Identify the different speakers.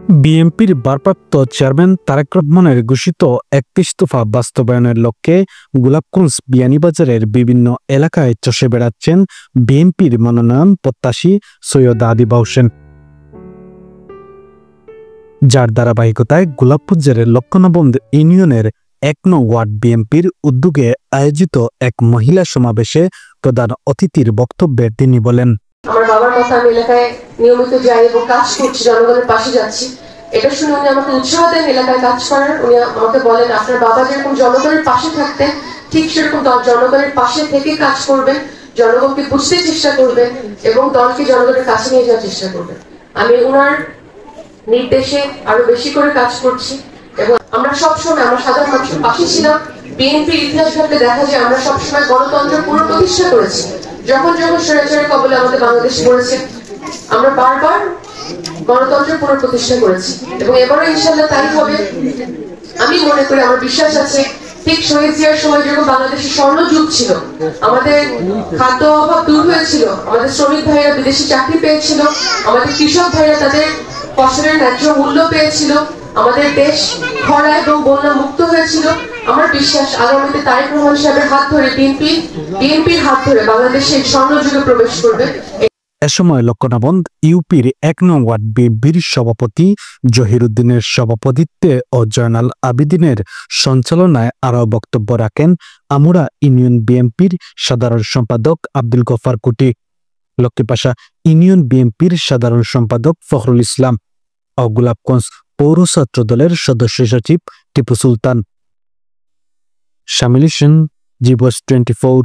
Speaker 1: বিএনপির ভারপ্রাপ্ত চেয়ারম্যান তারেক রহমানের ঘোষিত ৩১ দফা বাস্তবায়নের লক্ষ্যে গোলাপগঞ্জ বিয়ানীবাজারের বিভিন্ন এলাকায় চষে বেড়াচ্ছেন বিএনপির মনোনয়ন প্রত্যাশী সৈয়দ আদিবা হোসেন। যার ধারাবাহিকতায় গোলাপগঞ্জের লক্ষ্মণবন্দ ইউনিয়নের ১ নং ওয়ার্ড বিএনপির উদ্যোগে আয়োজিত এক মহিলা সমাবেশে প্রধান অতিথির বক্তব্যে তিনি বলেন,
Speaker 2: আমার বাবার মতো আমি এলাকায় নিয়মিত যাই এবং কাজ করছি, জনগণের পাশে যাচ্ছি। এটা শুনে উনি আমাকে উৎসাহ দেন এলাকায় কাজ করার। উনি আমাকে বলেন, আপনার বাবা যেরকম জনগণের পাশে থাকতেন ঠিক সেরকম জনগণের পাশে থেকে কাজ করবেন, জনগণকে বুঝতে চেষ্টা করবেন এবং দলকে জনগণের কাছে নিয়ে যাওয়ার চেষ্টা করবেন। আমি ওনার নির্দেশে আরো বেশি করে কাজ করছি এবং আমরা সবসময় আমরা সাধারণ মানুষের পাশে ছিলাম। বিএনপির ইতিহাস ঘাটলে দেখা যায় আমরা সবসময় গণতন্ত্র পুনঃপ্রতিষ্ঠা করেছি। যখন যখন স্বৈরাচারের কবলে আমাদের বাংলাদেশ পড়েছে আমরা বারবার গণতন্ত্রের পুনঃপ্রতিষ্ঠা করেছি এবং এবারও ইনশাল্লাহ তাই হবে। আমি মনে করি, আমার বিশ্বাস আছে, ঠিক শহীদ জিয়ার সময় যখন বাংলাদেশের স্বর্ণযুগ ছিল, আমাদের খাদ্য অভাব দূর হয়েছিল, আমাদের শ্রমিক ভাইরা বিদেশি চাকরি পেয়েছিল, আমাদের কৃষক ভাইরা তাদের ফসলের ন্যায্য মূল্য পেয়েছিল, আমাদের দেশ খরা এবং বন্যা মুক্ত হয়েছিল। আমার বিশ্বাস আগামীতে তারেক রহমান সাহেবের হাত ধরে বিএনপির হাত ধরে বাংলাদেশের স্বর্ণযুগে প্রবেশ করবে।
Speaker 1: এ সময় লক্ষ্মণবন্দ ইউপির ১ নং ওয়ার্ড বিএনপির সভাপতি জহিরুদ্দিনের সভাপতিত্বে ও জয়নাল আবিদিনের সঞ্চালনায় আরও বক্তব্য রাখেন আমুরা ইউনিয়ন বিএনপির সাধারণ সম্পাদক আব্দুল গফার কুটি, লক্ষ্মীপাশা ইউনিয়ন বিএনপির সাধারণ সম্পাদক ফখরুল ইসলাম ও গোলাপগঞ্জ পৌর ছাত্র দলের সদস্য সচিব টিপু সুলতান। শামিল হোসেন, জি বস 24।